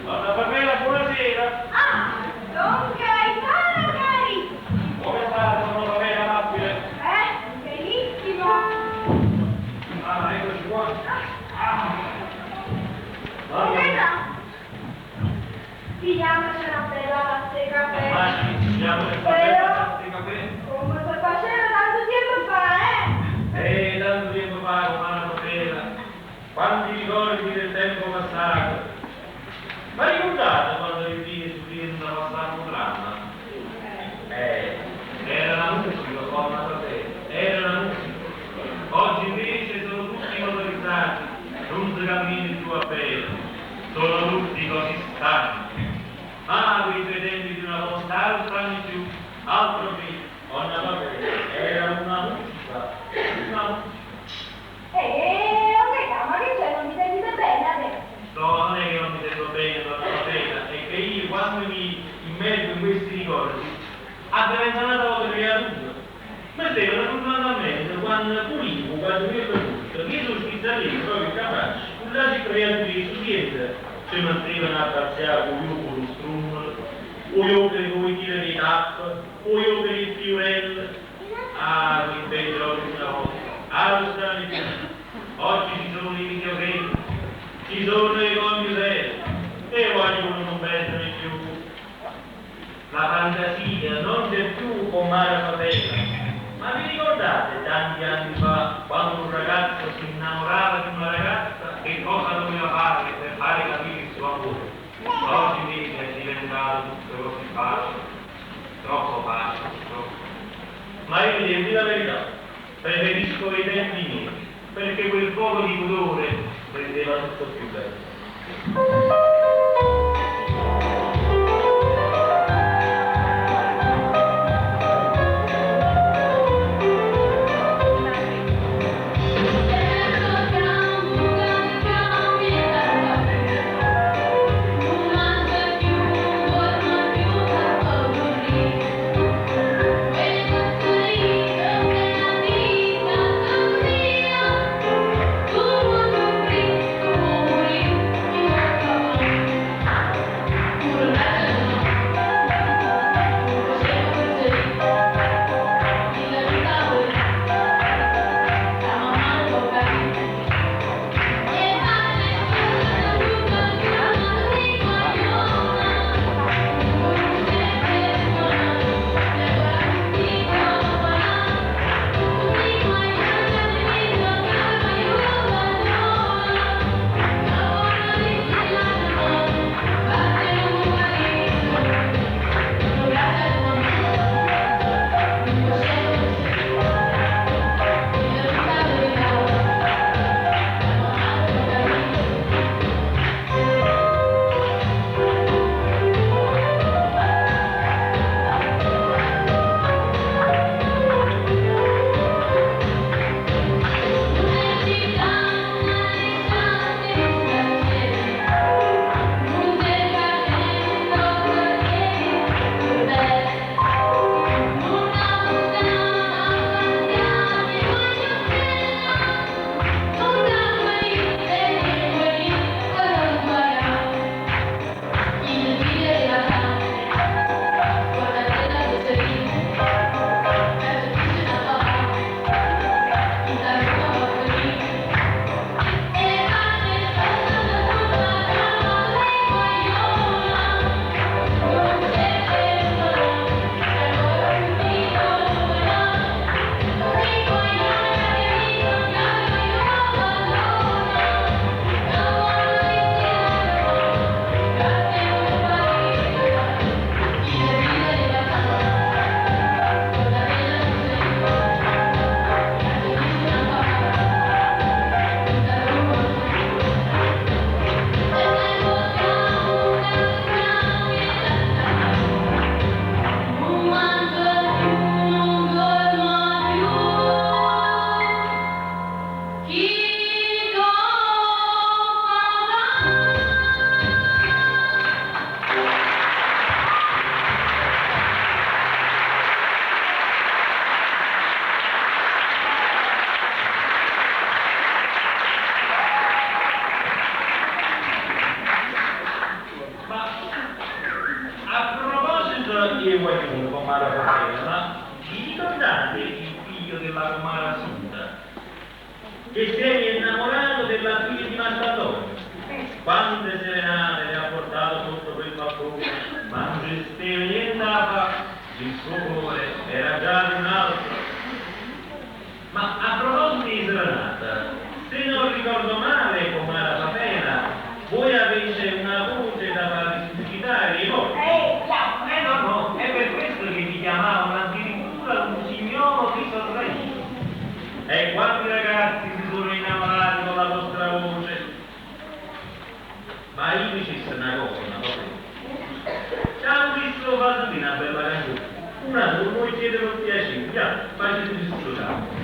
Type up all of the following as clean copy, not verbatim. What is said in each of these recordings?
Donna Pamela, buonasera. Ah, Don Gaetano carissimo. Come sta, donna Pamela, amabile? Benissimo. Ah, eccoci qua. Pigliamocela bella latte caffè. Ma ci siamo per fare latte caffè. Come si faceva tanto tempo fa, Tanto tempo fa, romana sera, quanti ricordi del tempo passato. Ma ricordate quando le figlie subivano da passare un dramma? Era la musica, forma fratello, era la musica. Oggi invece sono tutti motorizzati, non si cammina più a piedi, sono tutti così stanchi. Ma quei due tempi di una volta, altro anni più, altro più, ogni volta era una musica, una musica. ma che c'è? Non mi sentite bene adesso? No, non è che non mi sento bene, donna Matena, è che io quando mi immergo in questi ricordi, diventa una cosa creatura. Ma devo tornare a mente quando pulivo, quando mi è venuto, che sono lì proprio capaci, un lato di creature su dietro, ci mettevano a passare con lo strumolo, o io per i tiri di tappa, o io per il fiorello. Quei bei giochi una volta, lo strano più. Oggi ci sono i videogame, ci sono i computer, e vogliono non perdere più. La fantasia non c'è più con mare fatela. Ma vi ricordate tanti anni fa, quando un ragazzo si innamorava di una ragazza, che cosa doveva fare per fare capire il suo amore? Oggi invece è diventato tutto così facile, troppo facile, troppo. Ma io vi dico la verità, preferisco i tempi miei, perché quel poco di pudore rendeva tutto più bello. Che si è innamorato della quante serenate le ha portato sotto quel balcone, ma non gestiva niente a fare, il suo cuore era già di un altro. Ma a proposito di serenata, se non ricordo male, com'era la pena, voi avete una voce da far risuscitare i morti. No, è per questo che vi chiamavano addirittura un signoro di sorregno. E quanti ragazzi si sono innamorati con la vostra voce? Ma io dicessi una cosa. Ciao, visto fatto una bella canzone. Una sola, voi siete per piacere, già, facete il suo capo.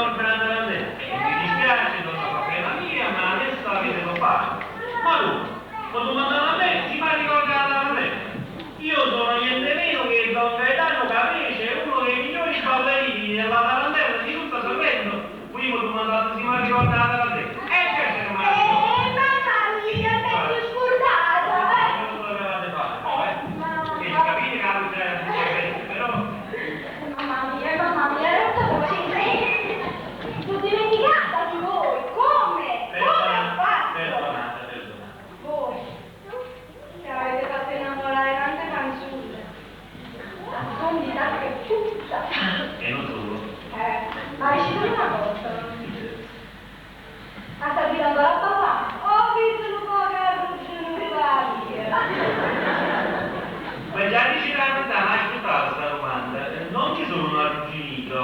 corpo per andare a letto. Mi dispiace, non è problema mia, ma adesso avete lo fare. Ma tu, quando mandano a me, si fa ricordare a letto. Io sono niente meno che Don Gaetano Caprese, uno dei migliori ballerini della tarantella di tutta Sorrento. Prima tu mandato si fa ricordare a letto. Certo, non mamma mia, mi hai scordata, non lo dovevate fare, e capite che la luce però... Mamma mia, non so così. Sono dimenticata di voi, come? Come ho fatto? Perdonate. Voi, che avete fatto innamorare tante fanciulle. Nascondi dappertutto. E non solo. Ma recitami una cosa. Ah, sta tirando la papà? Ho visto un po' che arruggino le varie. Ma già recitare da ascoltare questa domanda, non ci sono arrugginito,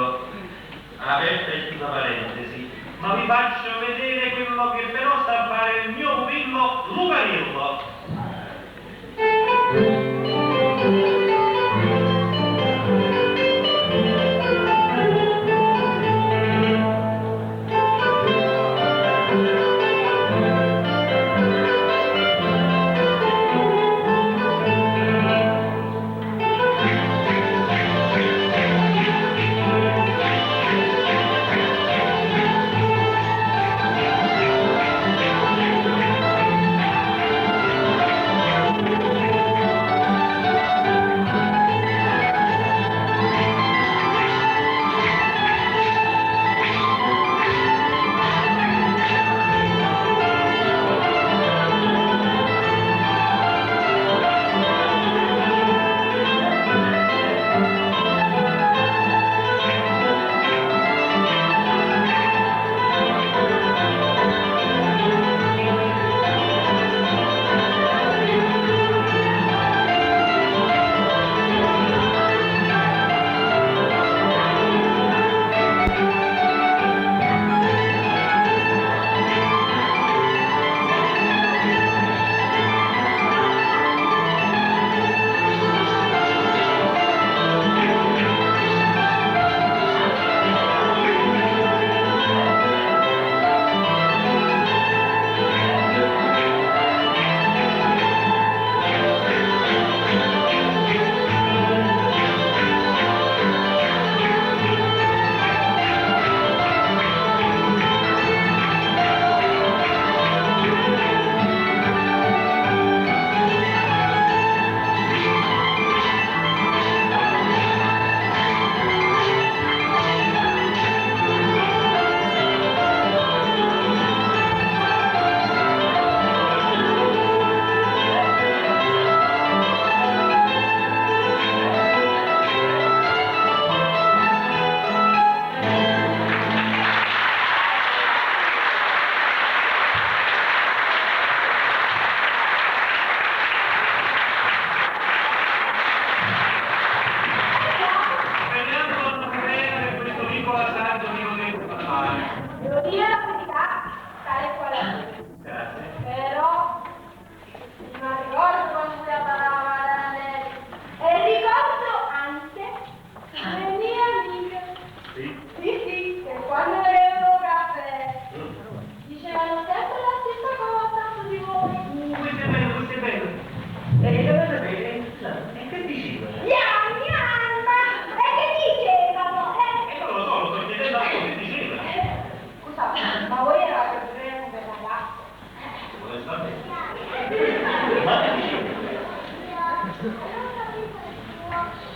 aperta e chiusa parentesi, ma vi faccio vedere quello che però sta a fare il mio pupillo Lucarillo.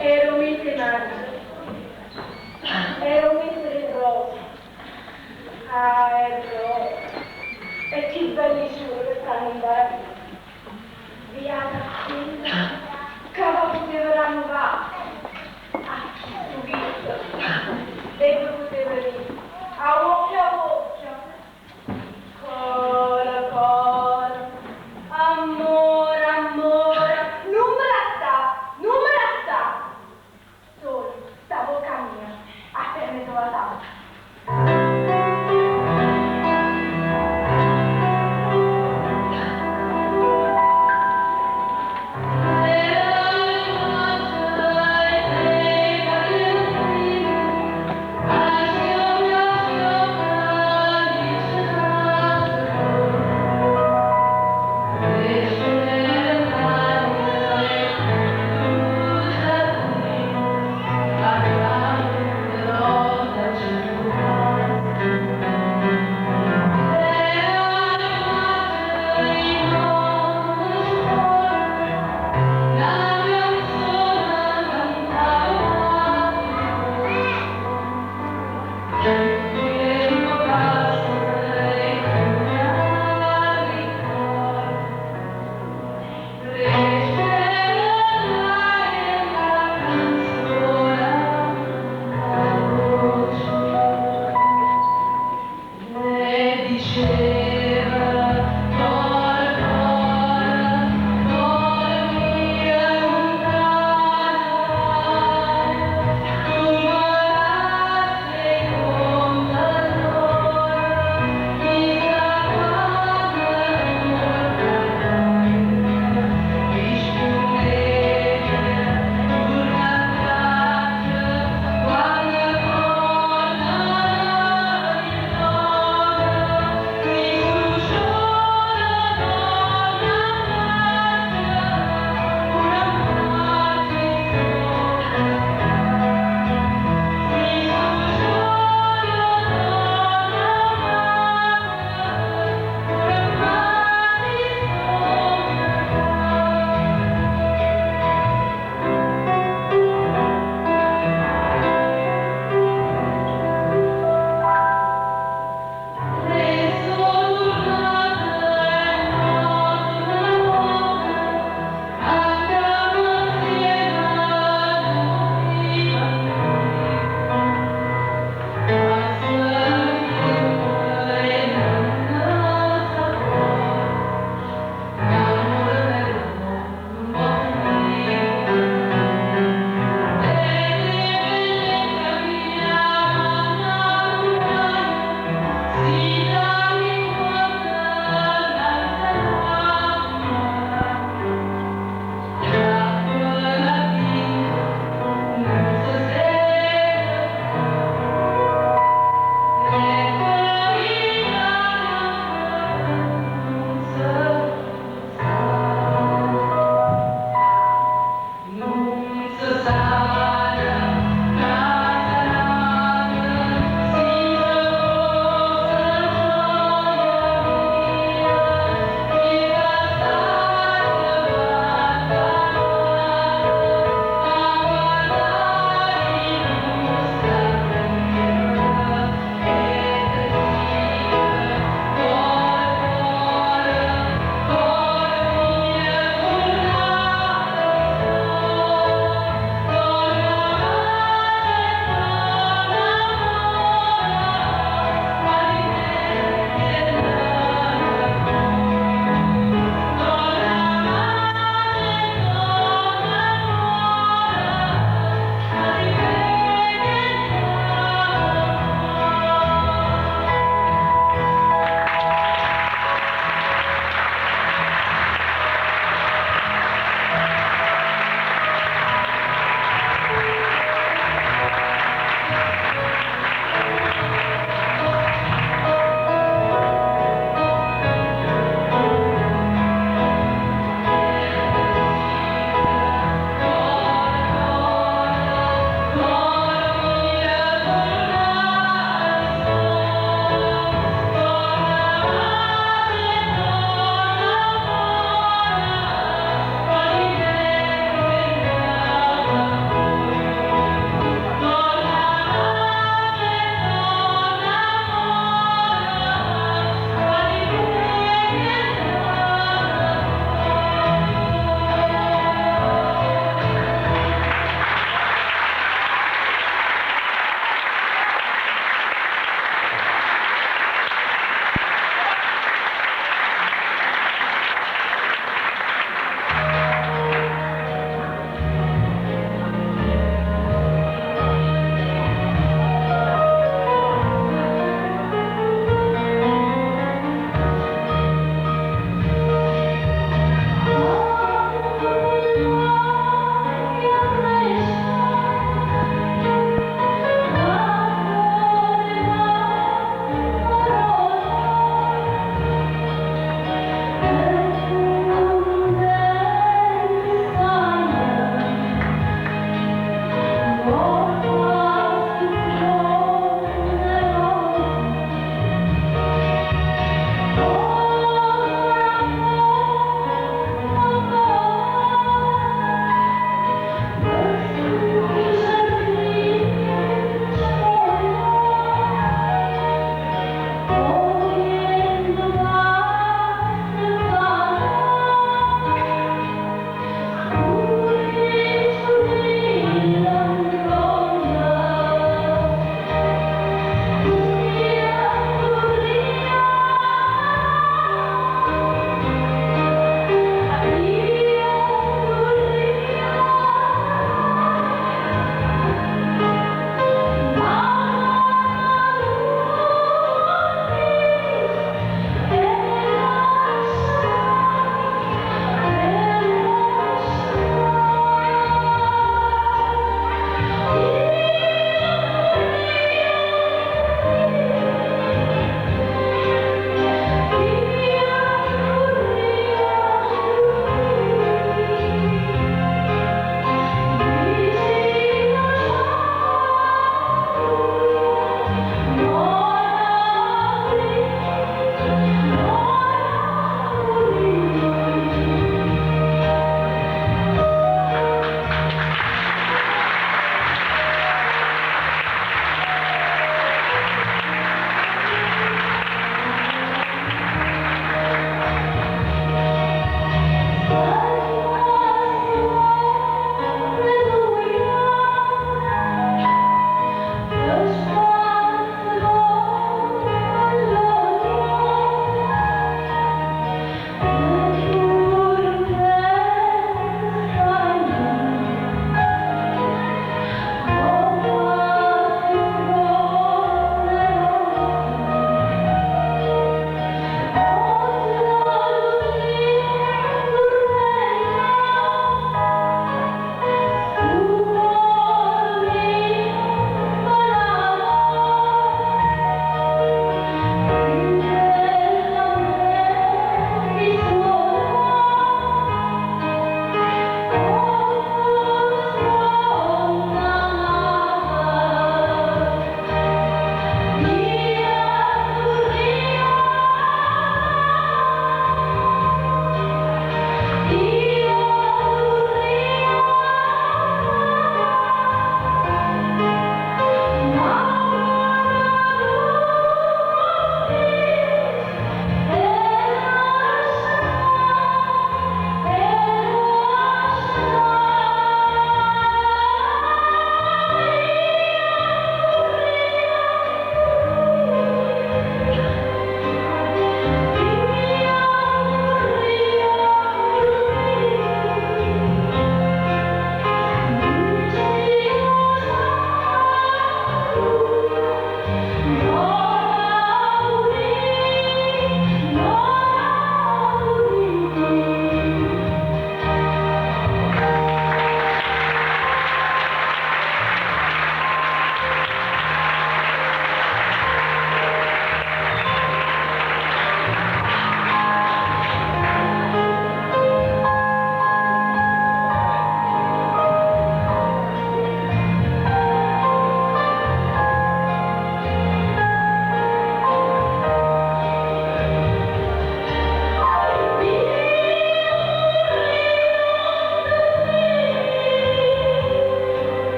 Ero mette mangia, ero mette rosa, è rosa, e che bellissimo che stanno in barriera, via da qui, che potevano va, ho visto, e dove poteva venire, a occhio, cora, amore, numera sta, solo, sta bocca mia, a permesso la tavola.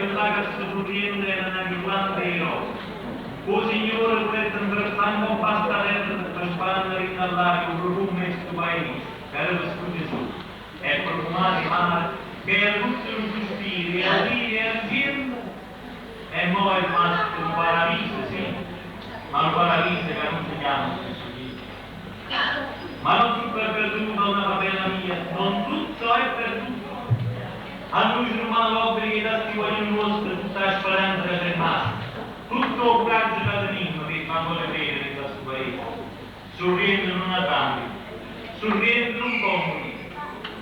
quella che sta sorriendo era una ghirlanda di rose. O Signore, questo interessante un pastaretto per spandere in all'aria un profumo e stupaini, per lo Gesù, e profumati mare, che è tutto il giustizio, e a lì e al cielo, e mo' è rimasto un paradiso, sì, ma un paradiso che non si chiama Gesù. Ma non tutto è perduto, una bella mia, non tutto è perduto. A lui si rumano l'obbligo che da vogliono nostre tutta la speranza che c'è rimasta. Tutto il coraggio che tenim che fanno le credere in questo paese. Sorriendo non a tanti, sorriendo non comuni.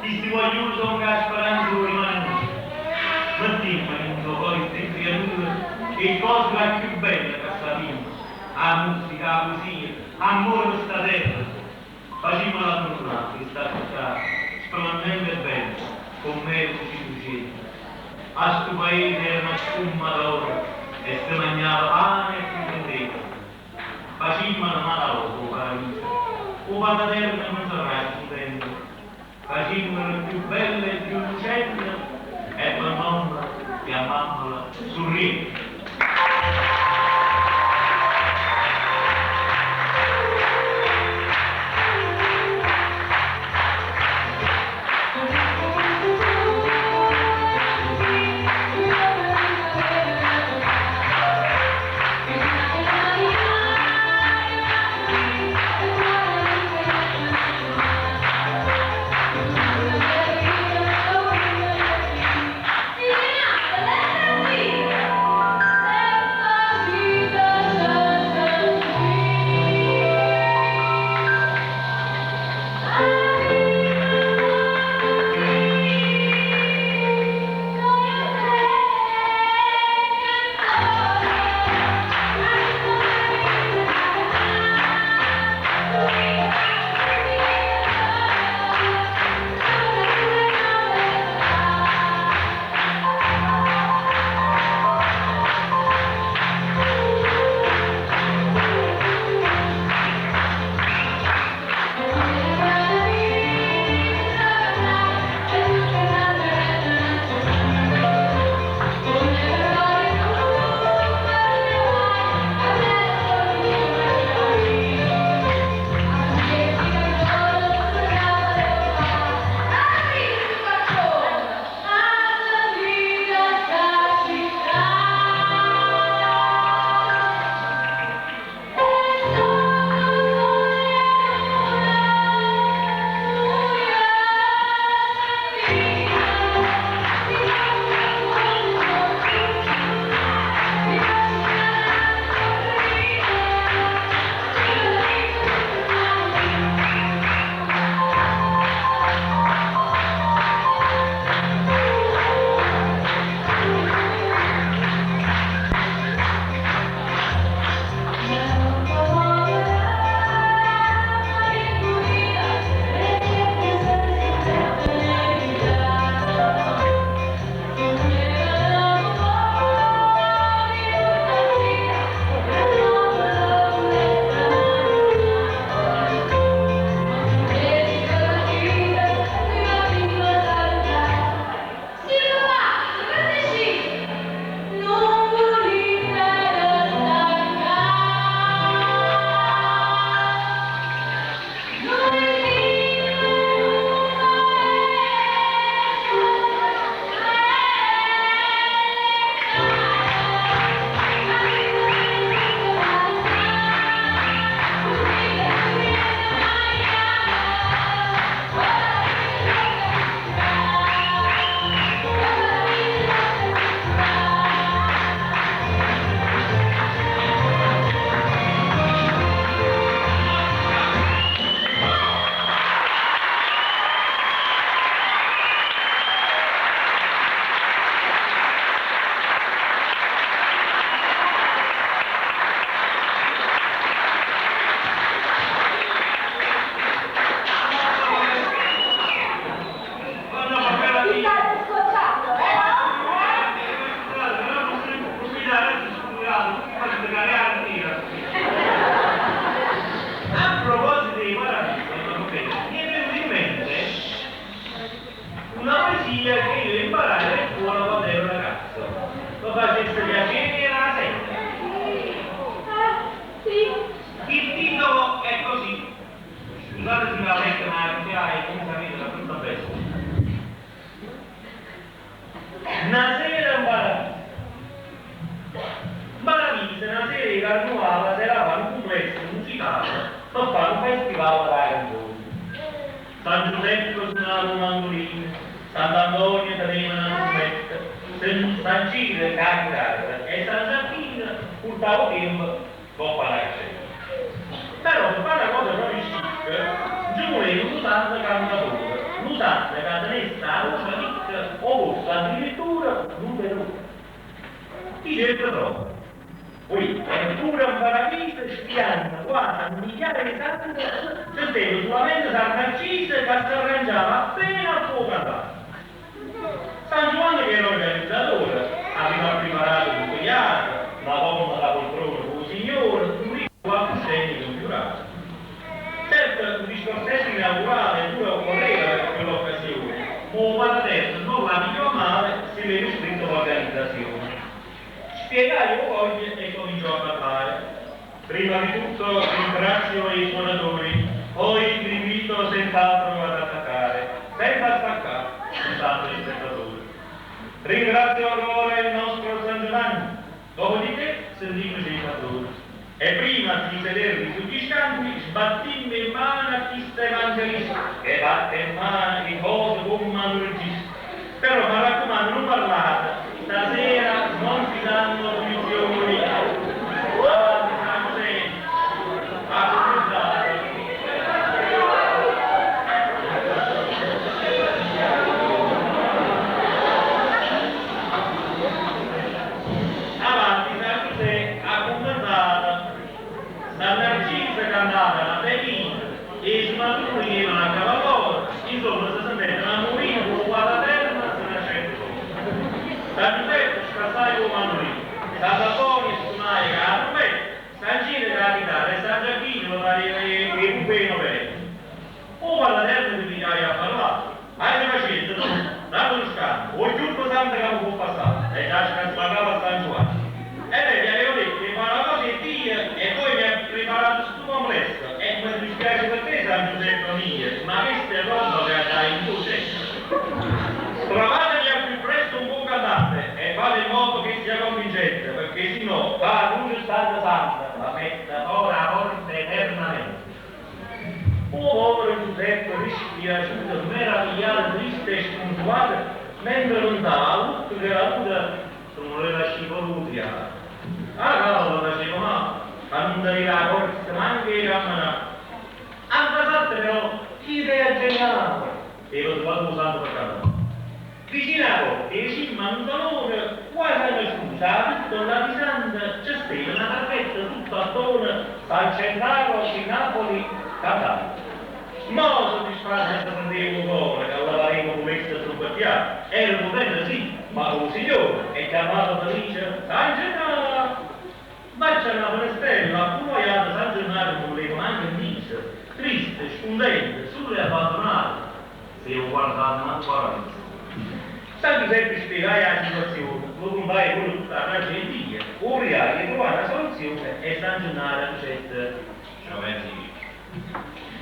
Questi vogliono sono che la speranza non rimane nostra. Ma dimmi, poi queste creature, che cosa è più bella che sta vita? La musica, la poesia, l'amore per questa terra. Facciamo la giornata che sta tutta splendente e bella, con me ci lucente. A sto paese era una spuma d'oro e si mangiava pane e frutteria. Facciamo la mala o paradiso. O patatero non sarà contento. Facciamo la più bella e più lucente e per l'ombra chiamammola sorride. d'Italia per fare un festival da canzoni. San Giuseppe suonava un mandolino, Sant'Antonio teneva una trombetta, San Ciro cantava e San Giacchino portava tempo con la però per fare una cosa proprio chic, ci voleva l'usante cantatore, l'usante che tenesse la voce ricca o forse addirittura numerosa. Dice troppo. Poi, è pure un paradiso, spianna, guarda, migliaia di santi, c'è stato solamente San Narciso che si arrangiava appena al suo cantato. San Giovanni che era organizzatore, aveva preparato un cogliato, la donna da poltrona con il signore, un ricco quattro segni compiurato. Certo, un discorsetto inaugurale pure occorreva per quell'occasione, ma adesso non la miglior male si vede scritto l'organizzazione. Spiegai poi e cominciò a parlare. Prima di tutto ringrazio i suonatori, poi vi invito senz'altro ad attaccare, senza staccare, scusate gli spettatori. Ringrazio ancora il nostro San Giovanni, dopodiché sentite i pastori. E prima di sedervi sugli scampi, sbattimmi in mano a chi sta evangelista, che batte in mano di cose come un manologista. Però mi raccomando, non parlate, stasera non si danno punizioni. Avanti, San Giuseppe, accusate. Avanti, San Giuseppe, accusate. San Narciso cantava la bellina e i suonatori erano a cavallo, insomma si sentiva una movina con la terra se ne scende. San Giuseppe scassai con mandolino, San Antonio suonai la trombetta, San Ciro la chitarra e San Giacchino il pupeno verde. O alla terra si pigliai a parlare, hai facendo tu, dato lo scambio, o giusto santo che non può passare, e già scappava San Giovanni. E lei gli avevo detto che fa una cosa e via, e poi mi ha preparato sto complesso, e mi dispiace per te San Giuseppe mio, ma questa è roba che hai in tuo centro. Trovatevi al più presto un buon cantante e fate in modo che sia convincente, perché se no va la luce santa santa, la metta ora a morte eternamente. Un povero Giuseppe dispiaciuto, meravigliato, triste e sconsuato, mentre lontano a lutto della luce non voleva scivolutria. Ah cavolo faceva male, quando arriva la corsa, ma anche i camminati. A passate però, chi idea geniale, e lo trovato usando per caso. Vicino a porta, vicino a un salone, quasi alla scusa, tutto la di Santa, c'è stata una carpetta tutta attorno al centrale di Napoli, cantando. Ma soddisfatto senza prendere un cuore, che lavaremo come questo sul quartiere, era un bene sì, ma un signore è chiamato felice San Gennaro. Ma c'è una finestrella appuaiata San Gennaro non voleva anche in viso, triste, scontento, solo e abbandonato. Se io guardavo una paradiso. San Giuseppe spiegai la situazione, lo comprai con tutta la tragedia, oriai e trovai una soluzione e San Gennaro accetta. Ciao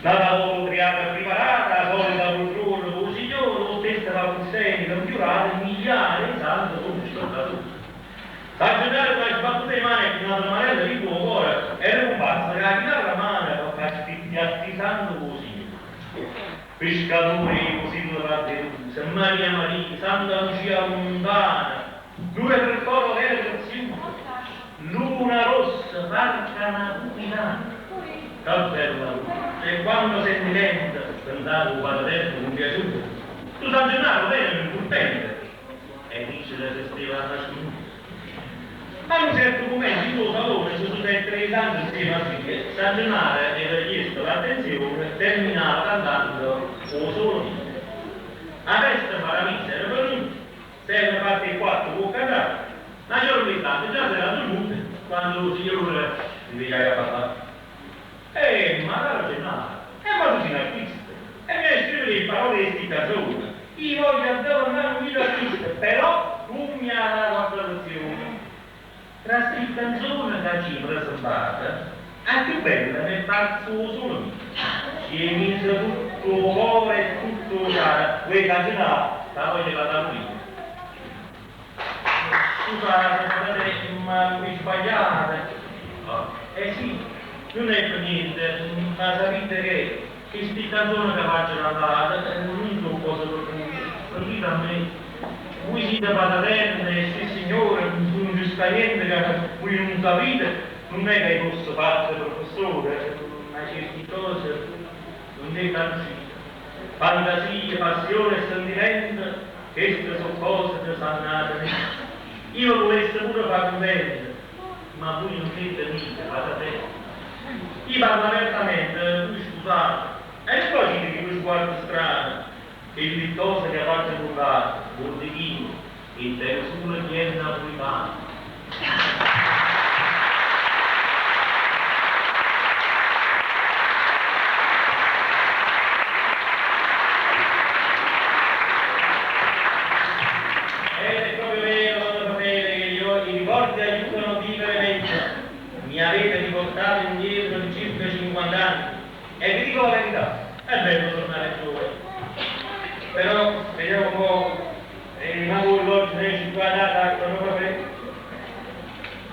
la triata preparata, la solita poltrona con il signore, lo stesso palcoscenico compiurato, migliaia di santi come spettatori. San Gennaro con le sbattute di mano e una manella di tuo cuore era comparsa che la chitarra a mano per farci piattissando con il signore. Pescatori così durate, Maria Maria, Santa Lucia Lontana, due per coro vere preziose, luna rossa, barca napolitana. Che bella luce, e quando senti lenta, pensavo un padretto con piaciuto, tu San Gennaro vedi un contento, e dice che vestiva la trasminuta. A un certo momento in tuo salone ci sono tre santi insieme a figlie, San Gennaro era chiesto l'attenzione, terminava cantando o solo dite. Adesso Paramizia era venuto, se era fatto il quarto può cantare, ma giorno distante già si era dormito quando il signore si pigliava a parlare. Ma caro Gennaro, ma tu sei un artista, e mi hai scritto le parole di questa canzone, io voglio andare un video artista, però tu mi hai dato la traduzione. Tra questa canzone che ci presentata, anche bella nel pazzo solo mio. Si è messo tutto cuore e tutto caro, quei canzonati, la voglio la tavolina. Scusate, ma mi sbagliate. Eh sì, non è per niente, ma sapete che questi canzoni che faccio andare, non sono cose per a me. Voi siete pataterne, sì signore, sono giustamente che voi non capite, non è che posso fare professore, ma certe cose non è uscire. Fantasia, passione e sentimento, queste sono cose che sono nate. Io volessi pure fare contento, ma voi non siete niente, pataterne. Io parlo apertamente, voi scusate, e poi dite che voi sguardo strano, che il vittoso che faccio bucare, bordichino, il terzo chiede napolitano. È proprio vero, sapete, che i ricordi aiutano a vivere meglio. Mi avete riportato indietro di circa 50 anni e vi dico la verità, è bello tornare giovani. Però vediamo un po', rimango l'oggi dei 50 anni,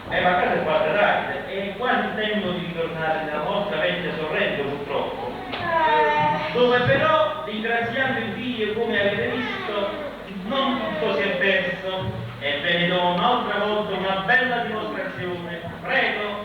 ma casa è fatta tardi, e quanto tempo di ritornare nella nostra vecchia Sorrento purtroppo, dove però, ringraziando il Dio come avete visto, non tutto si è perso, e ve ne do un'altra volta una bella dimostrazione, prego.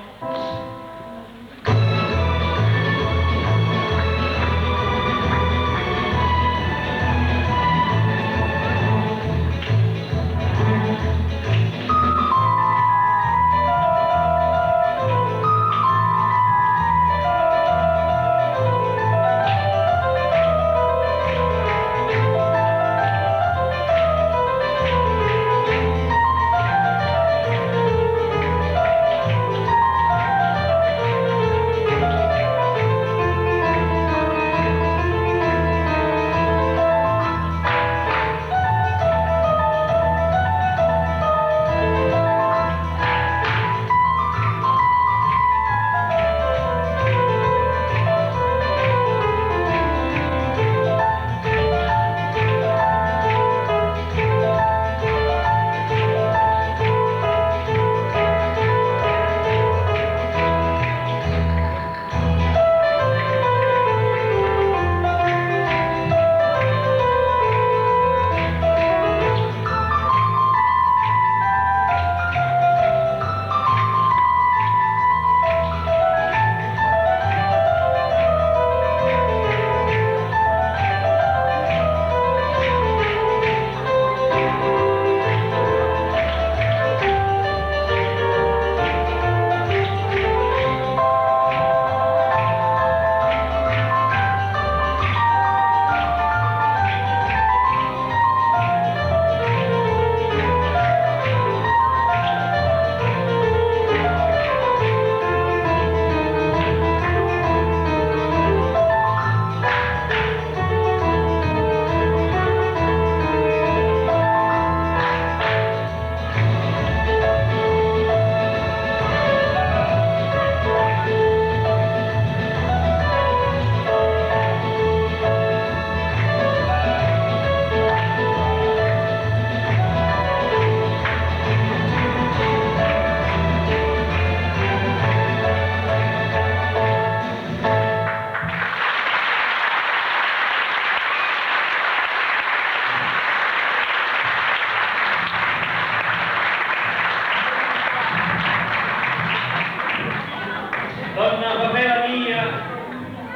Donna Papera mia,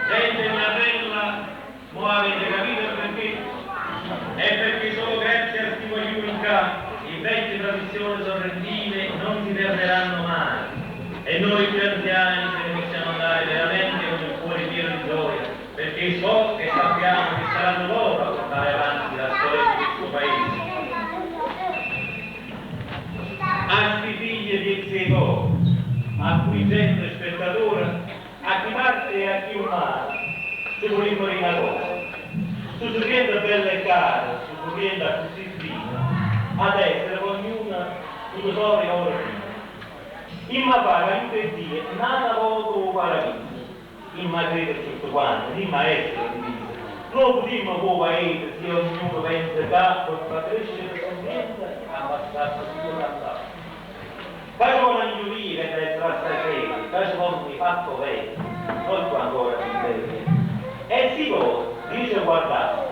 gente mia bella, mo avete capito perché? È perché solo grazie al primo Iunica le vecchie tradizioni sorrentine non si perderanno mai. E noi più anziani ce ne possiamo andare veramente con il cuore pieno di gioia, perché so e sappiamo che saranno loro a portare avanti la storia di questo paese. A sti figli di Zego, a cui gente spettatore, a chi parte e a chi umano, su volimmo una cosa, su sorriendo bella e cara, su sorriendo a così fino, ad essere ognuna un sole oro fino. Imma paga in per dire, nada voto paradiso, imma crede tutto quanto, imma essere diviso. Non potremmo come paese, se ognuno pensa che per crescere sorriente, abbassarsi tutto l'andato. Facciamo una miglioria che è tra stasera, facciamo un fatto vero. guardasse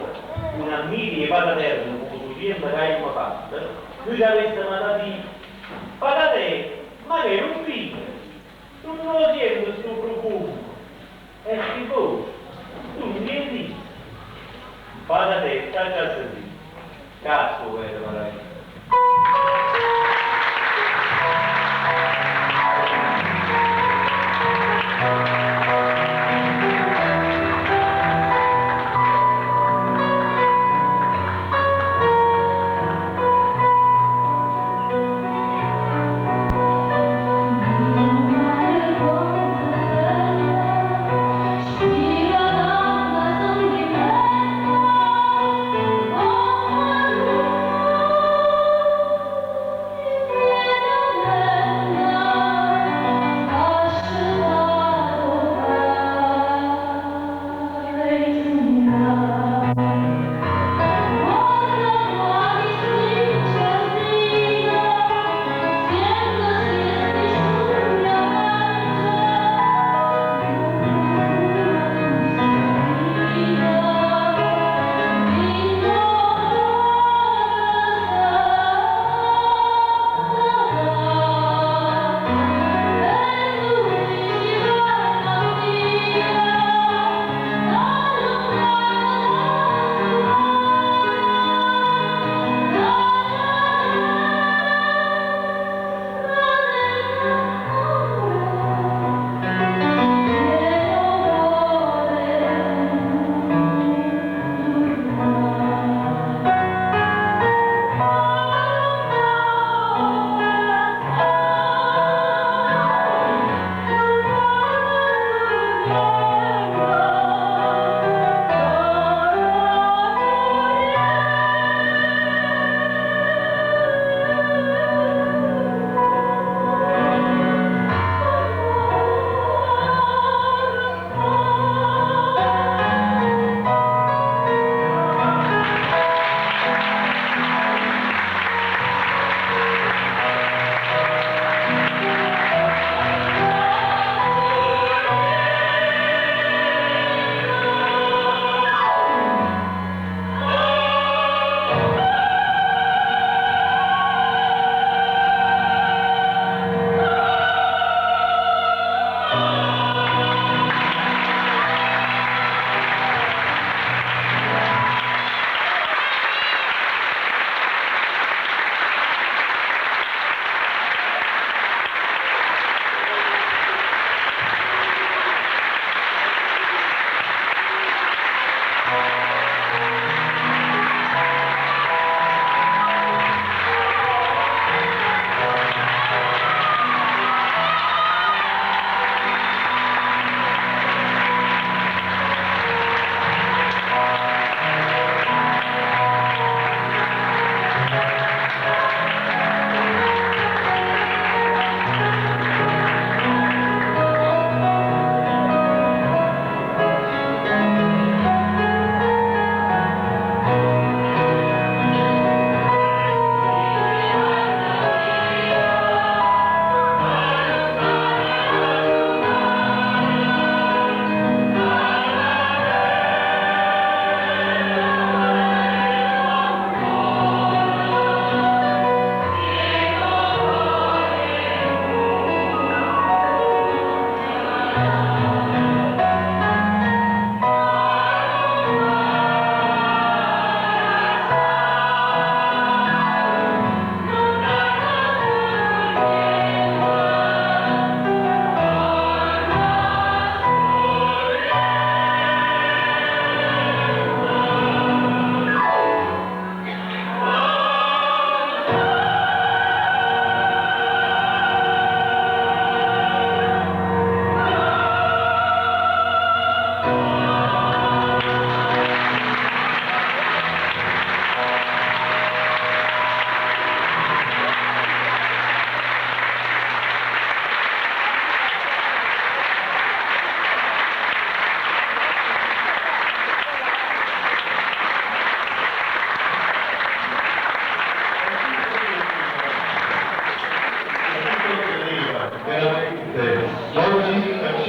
una miri e patatelle come tu tieni che hai fatto, noi ci avessimo dati patate, ma che non figlio, non lo sento questo profumo, è schifoso, tu non vieni, patate, sta già sentito, cazzo vero, magari.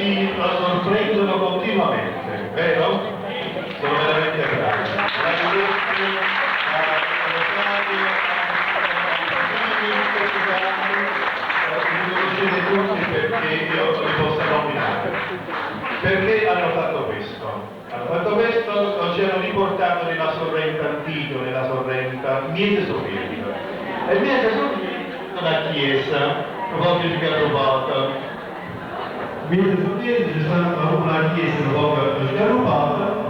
ci sorprendono continuamente, vero? Sono veramente bravi. perché io li possa nominare. Perché hanno fatto questo? Hanno fatto questo, ci hanno riportato nella Sorrenta antica, nella Sorrenta niente sovietica. E niente sovietica la Chiesa, proprio di Garrubata. Niente sovietica, c'è stata una Chiesa proprio di Garrubata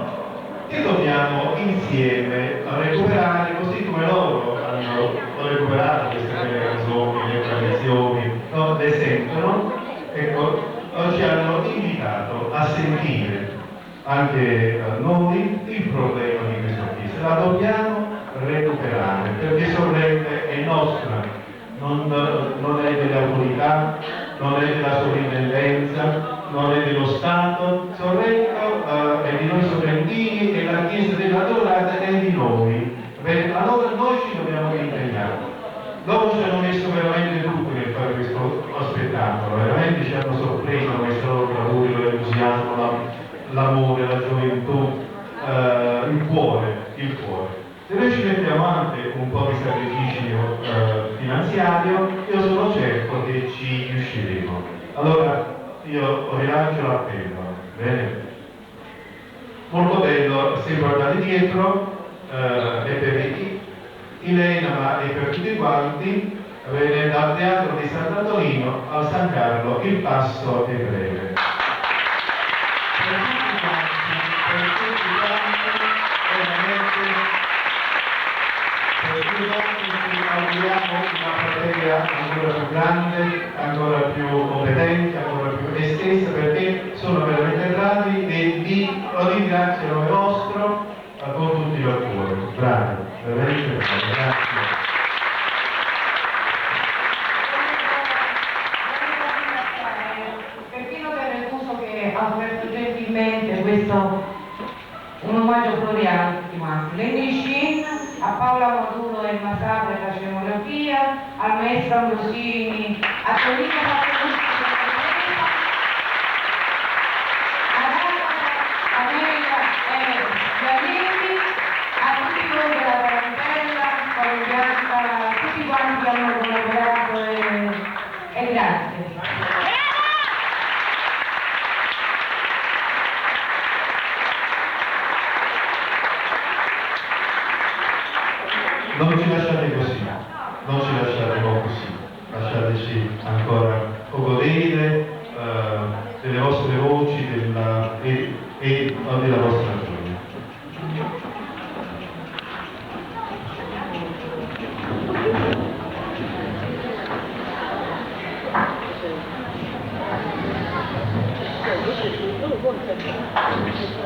che dobbiamo insieme recuperare, così come loro hanno recuperato queste belle canzoni, le tradizioni, no? Le sentono, ecco, ci hanno invitato a sentire anche noi il problema di questa chiesa. La dobbiamo recuperare, perché Sorrente è nostra, non è delle autorità, non è della sovrintendenza, non è dello Stato. Sorrento è di noi sorrentini e la Chiesa della Dorata è di noi. Beh, allora noi ci dobbiamo impegnare. Loro ci hanno messo veramente tutto per fare questo spettacolo, veramente ci hanno sorpreso questo loro bravura, l'entusiasmo, l'amore, la gioventù, il cuore. Se noi ci mettiamo anche un po' di sacrificio finanziario, io sono certo che ci riusciremo. Allora io rilancio l'appello, bene? Molto bello, se guardate dietro, e per Ilena ma e per tutti quanti, bene, dal teatro di Sant'Antonino al San Carlo il passo è breve. Auguriamo una prateria ancora più grande, ancora più competente, ancora più estesa, perché sono veramente bravi e lo ringrazio a nome vostro con tutti i loro cuori. Bravi, veramente bravi, grazie. Perfino per il Refuso che ha offerto gentilmente questo un omaggio floreale a tutti quanti. L'Endicin, a Paola Modulo e Masà per la scenografia, al maestro Ambrosini, a Torino a Amelia e Giannetti, a tutti voi della parentela, a tutti quanti che hanno collaborato e grazie. Non ci lasciate così, non ci lasciate così, lasciateci ancora godere delle vostre voci e della vostra gioia. Grazie.